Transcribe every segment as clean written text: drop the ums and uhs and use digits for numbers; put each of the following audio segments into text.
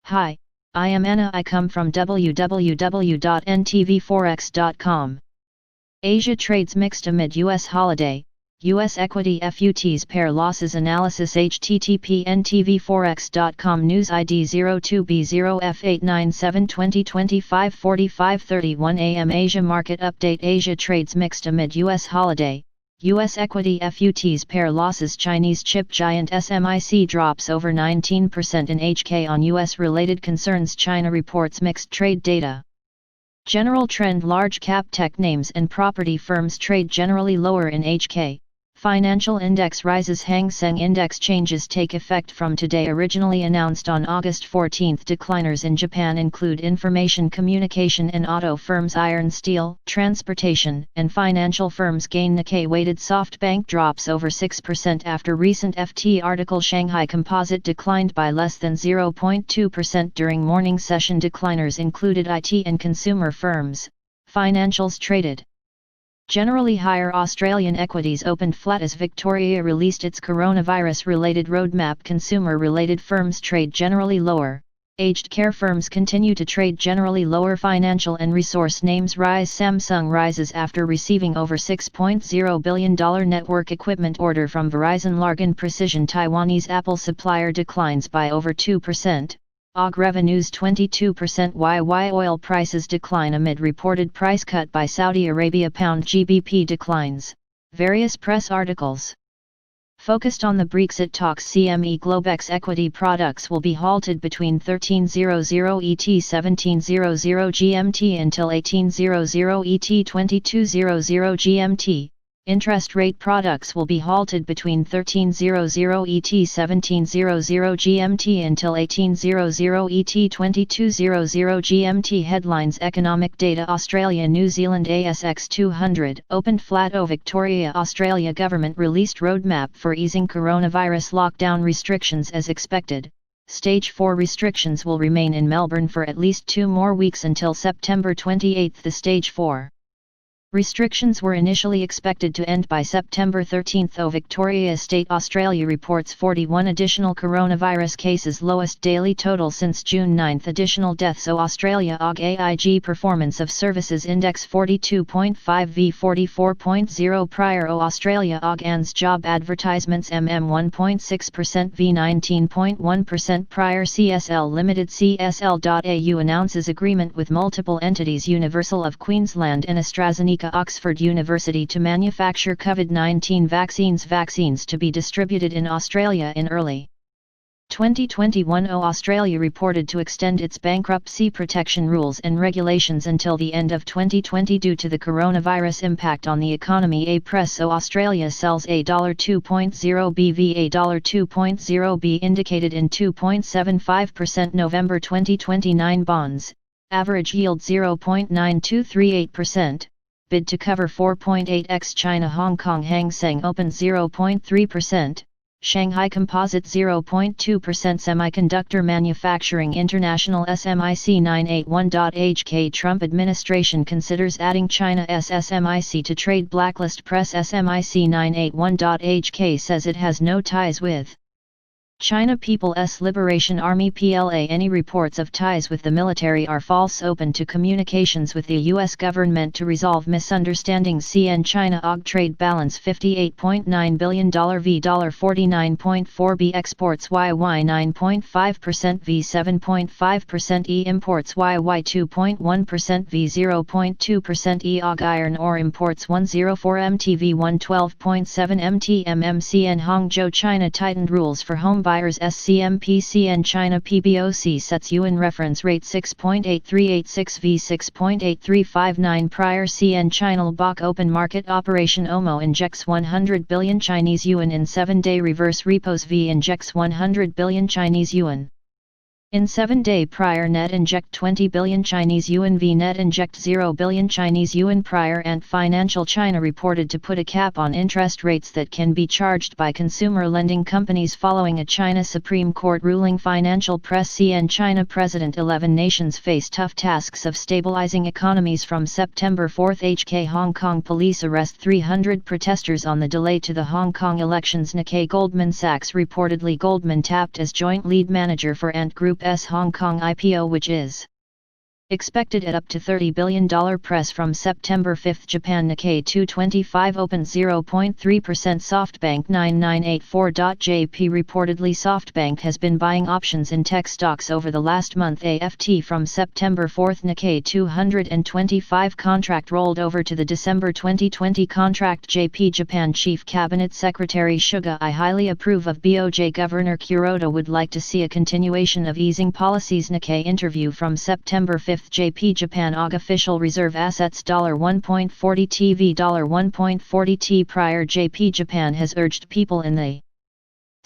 Hi, I am Anna. I come from www.ntvforex.com. Asia trades mixed amid US holiday. US Equity FUTs pair losses analysis. http ntvforex.com news ID 02B0F897 2025 45:31 AM Asia market update. Asia trades mixed amid US holiday. US Equity FUTs pair losses. Chinese chip giant SMIC drops over 19% in HK on US-related concerns. China reports mixed trade data. General trend: large cap tech names and property firms trade generally lower in HK. Financial index rises. Hang Seng index changes take effect from today. Originally announced on August 14. Decliners in Japan include information communication and auto firms. Iron, steel, transportation, and financial firms gain. Nikkei-weighted SoftBank drops over 6% after recent FT article. Shanghai Composite declined by less than 0.2% during morning session. Decliners included IT and consumer firms. Financials traded generally higher. Australian equities opened flat as Victoria released its coronavirus-related roadmap. Consumer-related firms trade generally lower. Aged care firms continue to trade generally lower. Financial and resource names rise. Samsung rises after receiving over $6.0 billion network equipment order from Verizon. Largan Precision Taiwanese Apple supplier declines by over 2%. AUG revenues 22% YY. Oil prices decline amid reported price cut by Saudi Arabia. Pound GBP declines. Various press articles focused on the Brexit talks. CME Globex equity products will be halted between 13:00 ET 17:00 GMT until 18:00 ET 22:00 GMT. Interest rate products will be halted between 13:00 ET 17:00 GMT until 18:00 ET 22:00 GMT. Headlines: Economic data. Australia New Zealand ASX 200 opened flat. Victoria Australia government released roadmap for easing coronavirus lockdown restrictions as expected. Stage 4 restrictions will remain in Melbourne for at least 2 more weeks until September 28. The Stage 4 restrictions were initially expected to end by September 13. Victoria State Australia reports 41 additional coronavirus cases, lowest daily total since June 9. Additional deaths. Australia AUG AIG Performance of Services Index 42.5 v 44.0 prior. Australia AUG ANZ Job Advertisements 1.6% v 19.1% prior. CSL Limited CSL.au announces agreement with multiple entities Universal of Queensland and AstraZeneca Oxford University to manufacture COVID-19 vaccines to be distributed in Australia in early 2021. Australia reported to extend its bankruptcy protection rules and regulations until the end of 2020 due to the coronavirus impact on the economy. Press. Australia sells $2.0 BV $2.0 B indicated in 2.75% November 2029 bonds. Average yield 0.9238%. Bid to cover 4.8x. China Hong Kong Hang Seng Open 0.3%, Shanghai Composite 0.2%. Semiconductor Manufacturing International SMIC 981.HK Trump administration considers adding China's SMIC to trade blacklist. Press. SMIC 981.HK says it has no ties with China People's Liberation Army PLA. Any reports of ties with the military are false. Open to communications with the U.S. government to resolve misunderstandings. CN China AUG trade balance $58.9 billion v $49.4 B. Exports YY 9.5% v 7.5% E. Imports YY 2.1% v 0.2% E. AUG iron ore imports 104 MT v 112.7 MT MMCN Hangzhou China tightened rules for home buyers. SCMPCN China PBOC sets yuan reference rate 6.8386 v 6.8359 prior. CN China Bach open market operation. OMO injects 100 billion Chinese yuan in 7-day reverse repos. V injects 100 billion Chinese yuan in 7-day prior. Net inject 20 billion Chinese yuan. V net inject 0 billion Chinese yuan prior. Ant Financial China reported to put a cap on interest rates that can be charged by consumer lending companies following a China Supreme Court ruling. Financial Press. CN China President 11 nations face tough tasks of stabilizing economies from September 4. HK Hong Kong police arrest 300 protesters on the delay to the Hong Kong elections. Nikkei Goldman Sachs reportedly Goldman tapped as joint lead manager for Ant Group Group's Hong Kong IPO, which is expected at up to $30 billion. Press from September 5. Japan Nikkei 225 opened 0.3%. SoftBank 9984.jp reportedly SoftBank has been buying options in tech stocks over the last month. AFT from September 4. Nikkei 225 contract rolled over to the December 2020 contract. JP Japan Chief Cabinet Secretary Suga, I highly approve of BOJ Governor Kuroda would like to see a continuation of easing policies. Nikkei interview from September 5. JP Japan AUG official reserve assets $1.40 TV $1.40 T. Prior JP Japan has urged people in the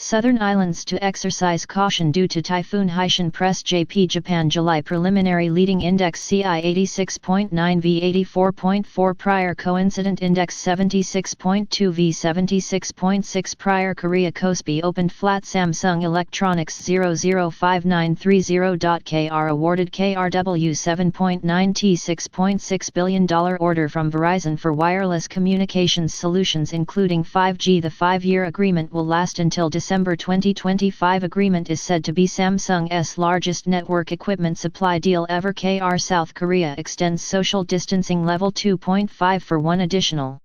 Southern Islands to exercise caution due to Typhoon Haishan. Press JP Japan July preliminary leading index CI 86.9 v 84.4 prior coincident index 76.2 v 76.6 prior Korea Kospi opened flat. Samsung Electronics 005930.kr awarded KRW 7.9 T $6.6 billion order from Verizon for wireless communications solutions including 5G. The 5-year agreement will last until December 2025. Agreement is said to be Samsung's largest network equipment supply deal ever. KR South Korea extends social distancing level 2.5 for one additional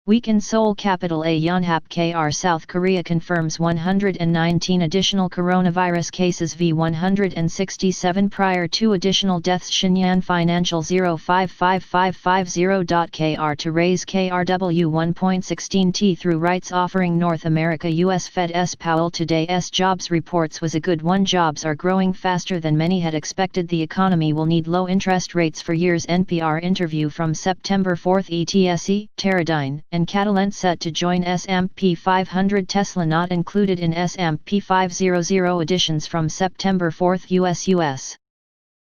week in Seoul, capital A. Yonhap. KR South Korea confirms 119 additional coronavirus cases v 167 prior 2 additional deaths. Shenyang Financial 055550.kr to raise KRW 1.16 T through rights offering. North America US Fed's Powell today's jobs reports was a good one. Jobs are growing faster than many had expected. The economy will need low interest rates for years. NPR interview from September 4. ETSE, Teradyne and Catalent set to join S&P 500. Tesla not included in S&P 500 additions from September 4. U.S.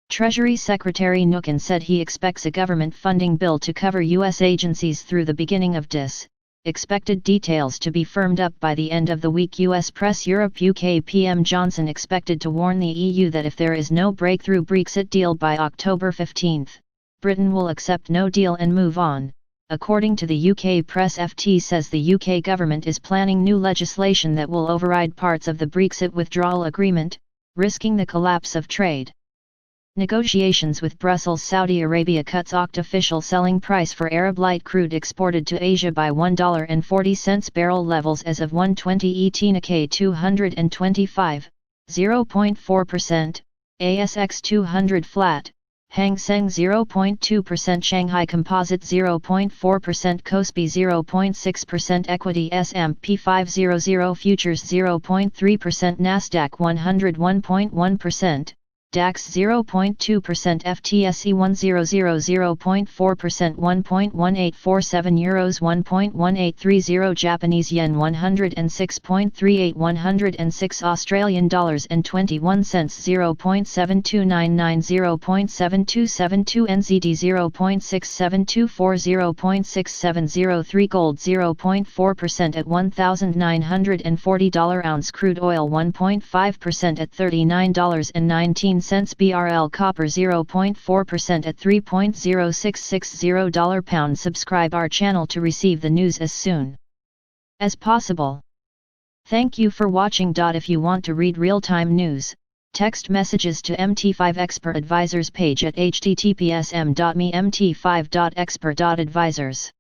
Treasury Secretary Mnuchin said he expects a government funding bill to cover U.S. agencies through the beginning of DIS. Expected details to be firmed up by the end of the week. U.S. Press Europe UK PM Johnson expected to warn the EU that if there is no breakthrough Brexit deal by October 15, Britain will accept no deal and move on. According to the UK press, FT says the UK government is planning new legislation that will override parts of the Brexit withdrawal agreement, risking the collapse of trade negotiations with Brussels. Saudi Arabia cuts OCT official selling price for Arab light crude exported to Asia by $1.40 barrel levels as of 1:20 ET. Nikkei 225, 0.4%, ASX 200 flat, Hang Seng 0.2%, Shanghai Composite 0.4%, Kospi 0.6%, Equity S&P 500 Futures 0.3%, Nasdaq 100 1.1%, DAX 0.2%, FTSE 100 0.4%, 1.1847 euros, 1.1830 Japanese yen, 106.38, 106 Australian dollars and 21 cents, 0.7299, 0.7272 NZD, 0.6724, 0.6703 gold 0.4% at $1,940 ounce, crude oil 1.5% at $39.19 BRL, copper 0.4% at $3.0660 pound. Subscribe our channel to receive the news as soon as possible. Thank you for watching. If you want to read real-time news, text messages to MT5 Expert Advisors page at https://m.me mt5.expert.advisors.